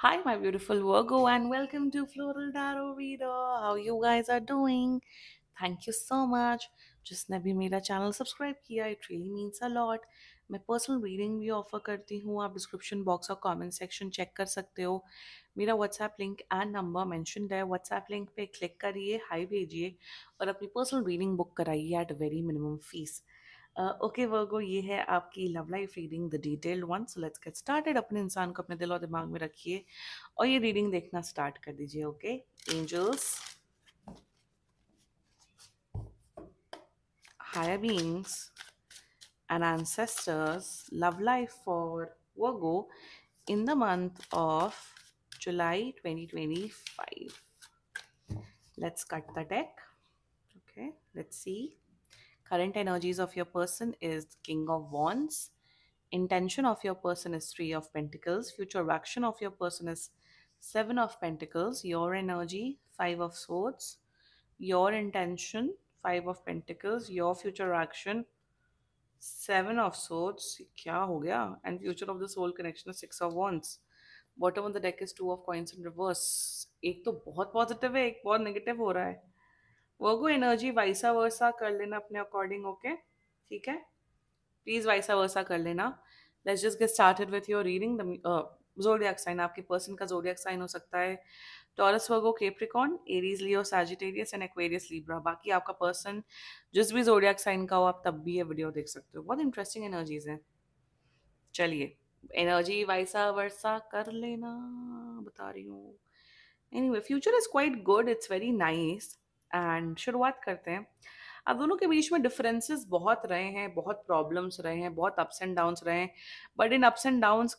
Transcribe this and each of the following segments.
Hi, my beautiful Virgo, and welcome to Floral Tarot Reader. How you guys are doing? Thank you so much. जिसने भी मेरा channel subscribe किया, it really means a lot. मैं personal reading भी offer करती हूँ. आप description box और कमेंट सेक्शन चेक कर सकते हो. मेरा WhatsApp link and number mentioned है. व्हाट्सएप लिंक पे क्लिक करिए, हाई भेजिए और अपनी पर्सनल रीडिंग बुक कराइए at very minimum fees. Okay Virgo, ये है आपकी love life reading, the detailed one. So let's get started. अपने इंसान को अपने दिल और दिमाग में रखिए और ये रीडिंग देखना स्टार्ट कर दीजिए. Okay angels, higher beings, and ancestors, love life for Virgo in the month of July 2025. Let's cut the deck. Okay, let's see. Current energies of your person is King of Wands. Intention of your person is Three of Pentacles. Future action of your person is Seven of Pentacles. Your energy, Five of Swords. Your intention, Five of Pentacles. Your future action, Seven of Swords. क्या हो गया? And future of the soul connection is Six of Wands. Bottom of the deck is Two of Coins in reverse. एक तो बहुत positive है, एक बहुत negative हो रहा है. वर्गो एनर्जी वाइसा वर्सा कर लेना अपने अकॉर्डिंग. ओके, ठीक है, प्लीज वाइसा वर्सा कर लेना. Let's just get started with your reading. The zodiac sign, आपके पर्सन का जोडियक साइन हो सकता है Taurus, Virgo, Capricorn, Aries, Leo, Sagittarius and Aquarius, Libra. बाकी आपका पर्सन जिस भी जोडियक साइन का हो, आप तब भी ये वीडियो देख सकते हो. बहुत इंटरेस्टिंग एनर्जीज हैं. चलिए, एनर्जी वाइसा वर्सा कर लेना, बता रही हूँ. Anyway, future is quite good, it's very nice. And शुरुआत करते हैं. आप दोनों के बीच में डिफरेंसेस बहुत रहे हैं, बहुत प्रॉब्लम्स रहे हैं, बहुत अप्स एंड डाउन्स रहे हैं. But in ups and downs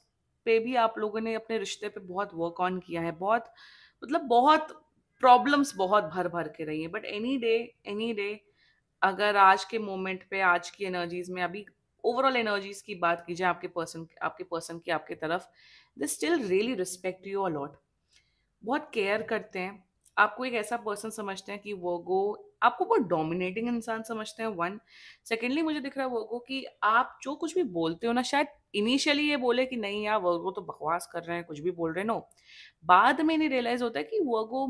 पे भी आप लोगों ने अपने रिश्ते पे बहुत वर्क ऑन किया है. बहुत मतलब बहुत प्रॉब्लम्स बहुत भर भर के रही है. बट एनी डे अगर आज के मोमेंट पे, आज की एनर्जीज में, अभी ओवरऑल एनर्जीज की बात की जाए आपके पर्सन की आपके तरफ, they still really respect you a lot. बहुत केयर करते हैं. आपको एक ऐसा पर्सन समझते हैं कि वर्गो आपको बहुत डोमिनेटिंग इंसान समझते हैं. वन, सेकेंडली मुझे दिख रहा है वर्गो कि आप जो कुछ भी बोलते हो ना, शायद इनिशियली ये बोले कि नहीं यार वर्गो तो बकवास कर रहे हैं, कुछ भी बोल रहे हैं. नो, बाद में नहीं रियलाइज होता है कि वर्गो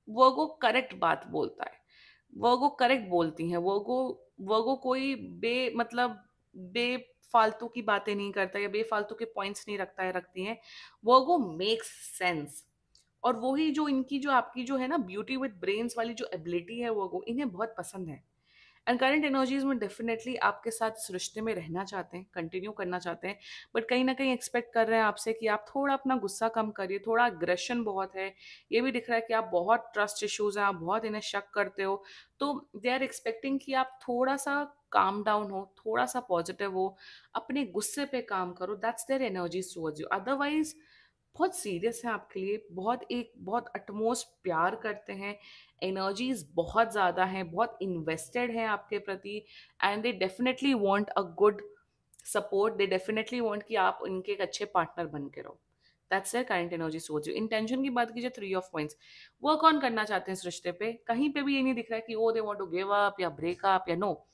वर्गो करेक्ट बात बोलता है. वर्गो करेक्ट बोलती हैं. वर्गो वर्गो कोई बेफालतू की बातें नहीं करता या बेफालतू के पॉइंट्स नहीं रखती हैं. वर्गो मेक्स सेंस. और वही जो इनकी जो आपकी जो है ना ब्यूटी विद ब्रेन्स वाली जो एबिलिटी है, वो इन्हें बहुत पसंद है. एंड करंट एनर्जीज में डेफिनेटली आपके साथ इस रिश्ते में रहना चाहते हैं, कंटिन्यू करना चाहते हैं. बट कहीं ना कहीं एक्सपेक्ट कर रहे हैं आपसे कि आप थोड़ा अपना गुस्सा कम करिए. थोड़ा अग्रेशन बहुत है. ये भी दिख रहा है कि आप बहुत ट्रस्ट इश्यूज हैं, आप बहुत इन्हें शक करते हो. तो दे आर एक्सपेक्टिंग कि आप थोड़ा सा काम डाउन हो, थोड़ा सा पॉजिटिव हो, अपने गुस्से पे काम करो. That's their energies towards you. Otherwise बहुत सीरियस है आपके लिए, बहुत अटमोस्ट प्यार करते हैं. एनर्जीज बहुत ज़्यादा हैं, बहुत इन्वेस्टेड हैं आपके प्रति. And they definitely want a good support. They definitely want कि आप उनके एक अच्छे पार्टनर बन के रहो. That's their current energy towards you. Intention की बात कीजिए, three of points. Work on करना चाहते हैं इस रिश्ते पे. कहीं पे भी ये नहीं दिख रहा है कि oh they want to give up या ब्रेकअप या नो.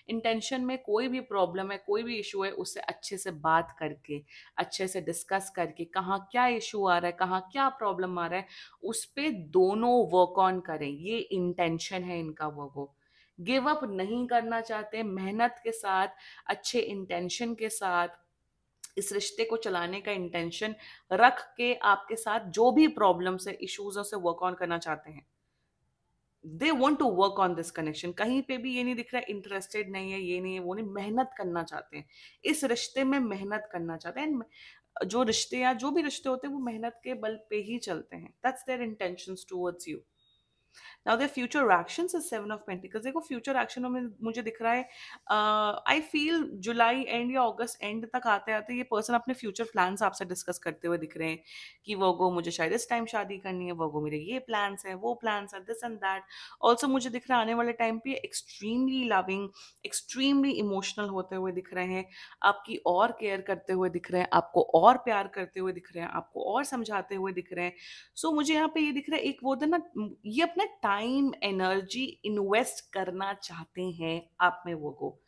इंटेंशन में कोई भी प्रॉब्लम है, कोई भी इशू है, उससे अच्छे से बात करके, अच्छे से डिस्कस करके, कहाँ क्या इशू आ रहा है, कहाँ क्या प्रॉब्लम आ रहा है, उस पे दोनों वर्क ऑन करें. ये इंटेंशन है इनका. वो गिव अप नहीं करना चाहते. मेहनत के साथ, अच्छे इंटेंशन के साथ इस रिश्ते को चलाने का इंटेंशन रख के आपके साथ जो भी प्रॉब्लम्स है, इश्यूज से वर्क ऑन करना चाहते हैं. They want to work on this connection. कहीं पे भी ये नहीं दिख रहा है इंटरेस्टेड नहीं है, ये नहीं है, वो नहीं. मेहनत करना चाहते हैं इस रिश्ते में, मेहनत करना चाहते हैं. जो रिश्ते या जो भी रिश्ते होते हैं वो मेहनत के बल पे ही चलते हैं. That's their intentions towards you. Now their future actions is seven of pentacles. देखो, फ्यूचर एक्शनों में मुझे दिख रहा है, आई फील जुलाई एंड या अगस्त एंड तक आते आते ये पर्सन अपने फ्यूचर प्लान्स आपसे डिस्कस करते हुए दिख रहे हैं कि वो मुझे शायद इस टाइम शादी करनी है, वो मेरे ये प्लान्स हैं, वो प्लान्स हैं, दिस एंड दैट. ऑल्सो मुझे दिख रहा है आने वाले टाइम पे एक्सट्रीमली लविंग, एक्सट्रीमली इमोशनल होते हुए दिख रहे हैं. आपकी और केयर करते हुए दिख रहे हैं, आपको और प्यार करते हुए दिख रहे हैं, आपको और समझाते हुए दिख रहे हैं. सो मुझे यहाँ पे ये दिख रहा है, एक वो होता है ना, ये अपना टाइम एनर्जी इन्वेस्ट करना चाहते हैं आप में. वो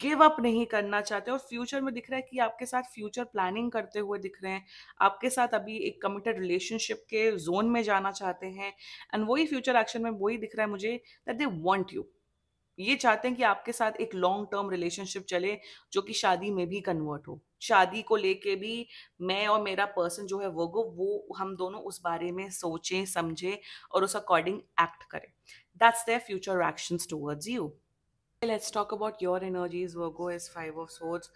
गिव अप नहीं करना चाहते, और फ्यूचर में दिख रहा है कि आपके साथ फ्यूचर प्लानिंग करते हुए दिख रहे हैं, आपके साथ अभी एक कमिटेड रिलेशनशिप के जोन में जाना चाहते हैं। एंड वही फ्यूचर एक्शन में वही दिख रहा है मुझे, दैट दे वांट यू, ये चाहते हैं कि आपके साथ एक लॉन्ग टर्म रिलेशनशिप चले, जो कि शादी में भी कन्वर्ट हो। शादी को लेके भी मैं और मेरा पर्सन जो है वो हम दोनों उस बारे में सोचें समझे और उस अकॉर्डिंग एक्ट करें। That's there future actions towards you. Let's talk about your energies. Virgo is 5 of swords.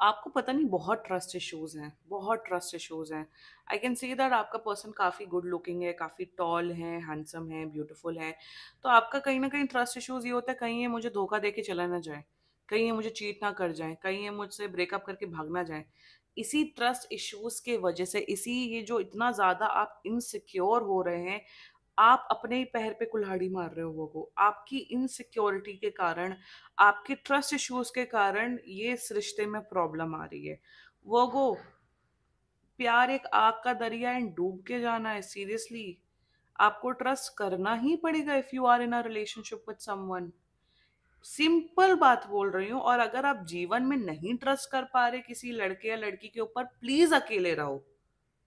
आपको पता नहीं बहुत ट्रस्ट इश्यूज हैं, बहुत ट्रस्ट इश्यूज हैं। आई कैन सी दैट आपका पर्सन काफ़ी गुड लुकिंग है, काफ़ी टॉल है, हैंडसम है, ब्यूटीफुल है। तो आपका कहीं ना कहीं ट्रस्ट इश्यूज ये होता है, कहीं ये मुझे धोखा दे के चला ना जाए, कहीं ये मुझे चीट ना कर जाए, कहीं ये मुझसे ब्रेकअप करके भाग ना जाए। इसी ट्रस्ट इश्यूज के वजह से, इसी ये जो इतना ज़्यादा आप इनसिक्योर हो रहे हैं, आप अपने ही पैर पे कुल्हाड़ी मार रहे हो। वो आपकी इनसिक्योरिटी के कारण, आपके ट्रस्ट इश्यूज के कारण ये इस रिश्ते में प्रॉब्लम आ रही है। वो प्यार एक आग का दरिया है, डूब के जाना है सीरियसली। आपको ट्रस्ट करना ही पड़ेगा if you are in a relationship with someone. Simple बात बोल रही हूँ। और अगर आप जीवन में नहीं ट्रस्ट कर पा रहे किसी लड़के या लड़की के ऊपर, प्लीज अकेले रहो,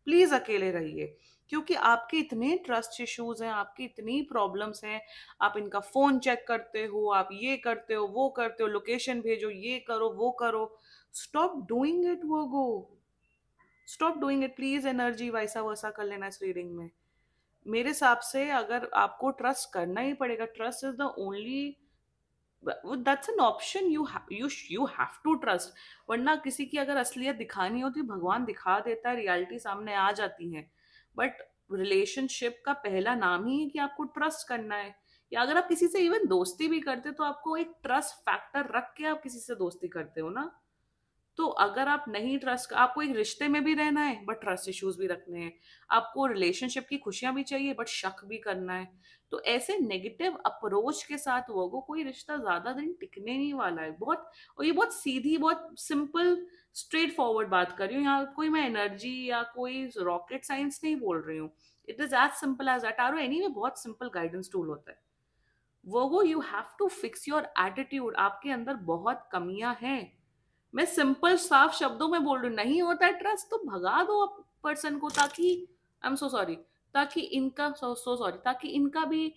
प्लीज अकेले रहिए। क्योंकि आपके इतने ट्रस्ट इश्यूज हैं, आपकी इतनी प्रॉब्लम्स हैं, आप इनका फोन चेक करते हो, आप ये करते हो, वो करते हो, लोकेशन भेजो, ये करो, वो करो। Stop doing it. वो go stop doing it please. Energy वैसा वैसा कर लेना इस रीडिंग में। मेरे हिसाब से अगर आपको ट्रस्ट करना ही पड़ेगा, trust is the only, that's an option. You have to trust. वरना किसी की अगर असलियत दिखानी होती, भगवान दिखा देता है, रियलिटी सामने आ जाती है। बट रिलेशनशिप का पहला नाम ही है कि आपको ट्रस्ट करना है। या अगर आप किसी से इवन दोस्ती भी करते हो, तो आपको एक ट्रस्ट फैक्टर रख के आप किसी से दोस्ती करते हो ना। तो अगर आप नहीं ट्रस्ट, आपको एक रिश्ते में भी रहना है बट ट्रस्ट इश्यूज भी रखने हैं, आपको रिलेशनशिप की खुशियां भी चाहिए बट शक भी करना है, तो ऐसे नेगेटिव अप्रोच के साथ वो कोई रिश्ता ज्यादा दिन टिकने नहीं वाला है। बहुत, और ये बहुत सीधी, बहुत सिंपल, स्ट्रेट फॉरवर्ड बात कर रही हूँ यहाँ। कोई मैं एनर्जी या कोई रॉकेट साइंस नहीं बोल रही हूँ। It is as simple as that. आरो एनी में बहुत सिंपल गाइडेंस टूल होता है। वो you have to fix your attitude. आपके अंदर बहुत कमियां हैं। मैं सिंपल साफ शब्दों में बोल रही हूँ, नहीं होता है ट्रस्ट तो भगा दो पर्सन को, ताकि आई एम सो सॉरी, ताकि इनका सो सॉरी, ताकि इनका भी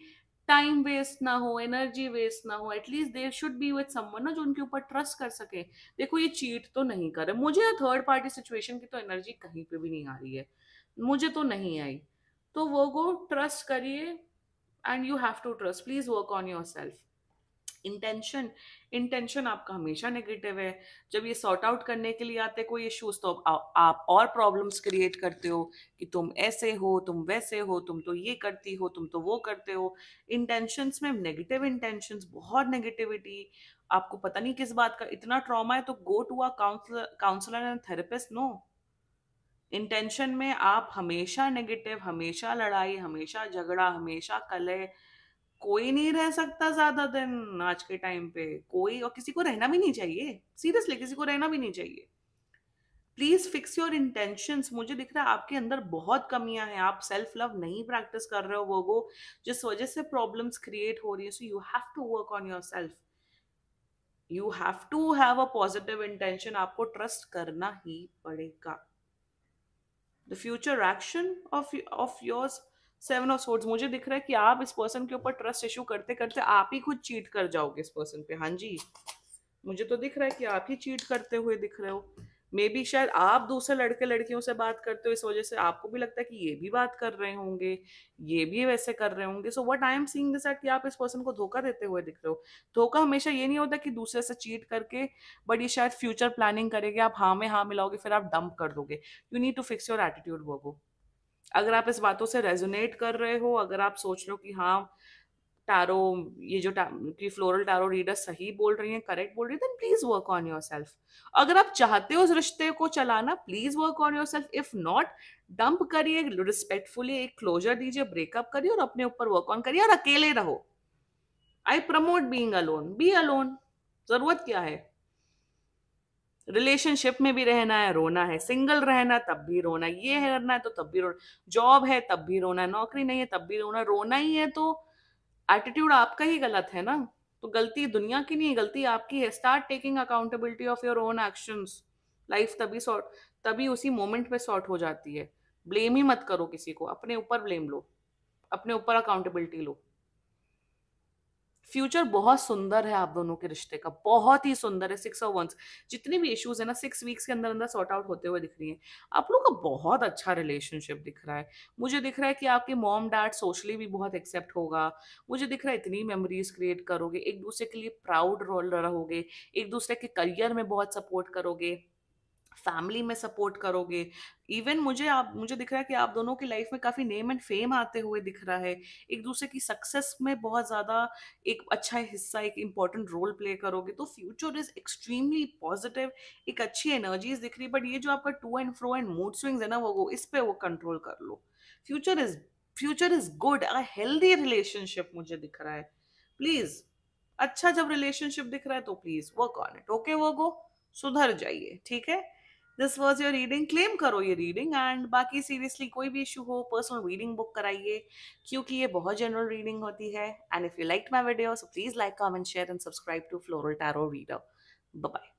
टाइम वेस्ट ना हो, एनर्जी वेस्ट ना हो। At least there should be with someone ना, जो उनके ऊपर ट्रस्ट कर सके। देखो ये चीट तो नहीं कर रहे, मुझे थर्ड पार्टी सिचुएशन की तो एनर्जी कहीं पे भी नहीं आ रही है, मुझे तो नहीं आई। तो वो ट्रस्ट करिए, and you have to trust. Please work on yourself. Intention, intention आपका हमेशा नेगेटिव है। जब ये सॉर्ट आउट करने के लिए आते कोई इश्यूज, तो आप और प्रॉब्लम्स क्रिएट करते हो कि तुम ऐसे हो, तुम वैसे हो, तुम तो ये करती हो, तुम तो वो करते हो। इंटेंशंस में नेगेटिव इंटेंशंस, बहुत नेगेटिविटी। आपको पता नहीं किस बात का इतना ट्रॉमा है, तो go to a counsellor and therapist. No, intention में आप हमेशा नेगेटिव, हमेशा लड़ाई, हमेशा झगड़ा, हमेशा कलह। कोई नहीं रह सकता ज्यादा दिन आज के टाइम पे, कोई, और किसी को रहना भी नहीं चाहिए। सीरियसली किसी को रहना भी नहीं चाहिए। Please fix your intentions. मुझे दिख रहा है आपके अंदर बहुत कमियां हैं, आप सेल्फ लव नहीं प्रैक्टिस कर रहे हो वो जिस वजह से प्रॉब्लम्स क्रिएट हो रही है। So you have to work on yourself. You have to have a positive intention. आपको ट्रस्ट करना ही पड़ेगा। The future action of yours, 7 of swords. मुझे दिख रहा है कि आप इस पर्सन के ऊपर ट्रस्ट इशू करते करते आप ही खुद चीट कर जाओगे इस पर्सन पे। हाँ जी, मुझे तो दिख रहा है कि आप ही चीट करते हुए दिख रहे हो। मे बी शायद आप दूसरे लड़के लड़कियों से बात करते हो, इस वजह से आपको भी लगता है कि ये भी बात कर रहे होंगे, ये भी वैसे कर रहे होंगे। So what I am seeing this, कि आप इस पर्सन को धोखा देते हुए दिख रहे हो। धोखा हमेशा ये नहीं होता कि दूसरे से चीट करके, बट ये शायद फ्यूचर प्लानिंग करेंगे, आप हाँ में हाँ मिलाओगे, फिर आप डंप कर दोगे। You need to fix your attitude वो। अगर आप इस बातों से रेजोनेट कर रहे हो, अगर आप सोच रहे हो कि हाँ टैरो, ये जो कि फ्लोरल टैरो रीडर सही बोल रही है, करेक्ट बोल रही है, then please work on yourself. अगर आप चाहते हो उस रिश्ते को चलाना, please work on yourself. If not, dump करिए, रिस्पेक्टफुली एक क्लोजर दीजिए, ब्रेकअप करिए और अपने ऊपर वर्क ऑन करिए, और अकेले रहो। I promote being alone, be alone. जरूरत क्या है? रिलेशनशिप में भी रहना है, रोना है, सिंगल रहना तब भी रोना, ये है करना है तो तब भी रोना, जॉब है तब भी रोना, नौकरी नहीं है तब भी रोना, रोना ही है तो एटीट्यूड आपका ही गलत है ना। तो गलती दुनिया की नहीं है, गलती आपकी है। Start taking accountability of your own actions. Life तभी उसी मोमेंट पे सॉर्ट हो जाती है। ब्लेम ही मत करो किसी को, अपने ऊपर ब्लेम लो, अपने ऊपर अकाउंटेबिलिटी लो। फ्यूचर बहुत सुंदर है आप दोनों के रिश्ते का, बहुत ही सुंदर है। 6 of Wands, जितने भी इश्यूज है ना 6 वीक्स के अंदर अंदर सॉर्ट आउट होते हुए दिख रही है। आप लोग का बहुत अच्छा रिलेशनशिप दिख रहा है। मुझे दिख रहा है कि आपके मॉम डैड सोशली भी बहुत एक्सेप्ट होगा। मुझे दिख रहा है इतनी मेमोरीज क्रिएट करोगे, एक दूसरे के लिए प्राउड रोल रहोगे, एक दूसरे के करियर में बहुत सपोर्ट करोगे, फैमिली में सपोर्ट करोगे। इवन मुझे दिख रहा है कि आप दोनों की लाइफ में काफी नेम एंड फेम आते हुए दिख रहा है। एक दूसरे की सक्सेस में बहुत ज्यादा एक अच्छा हिस्सा, एक इंपॉर्टेंट रोल प्ले करोगे। तो फ्यूचर इज एक्सट्रीमली पॉजिटिव, एक अच्छी एनर्जीज दिख रही है। बट ये जो आपका to and fro and mood swings है ना, वो इस पे वो कंट्रोल कर लो। Future is future is good, a healthy relationship मुझे दिख रहा है। प्लीज, अच्छा जब रिलेशनशिप दिख रहा है तो please work on it. Okay, वो गो सुधर जाइए, ठीक है। This was your reading, claim करो ये रीडिंग। एंड बाकी सीरियसली कोई भी इशू हो, पर्सनल रीडिंग बुक कराइए, क्योंकि ये बहुत जनरल रीडिंग होती है। And if you like my video, so please like, comment, share and subscribe to Floral Tarot Reader. Bye bye.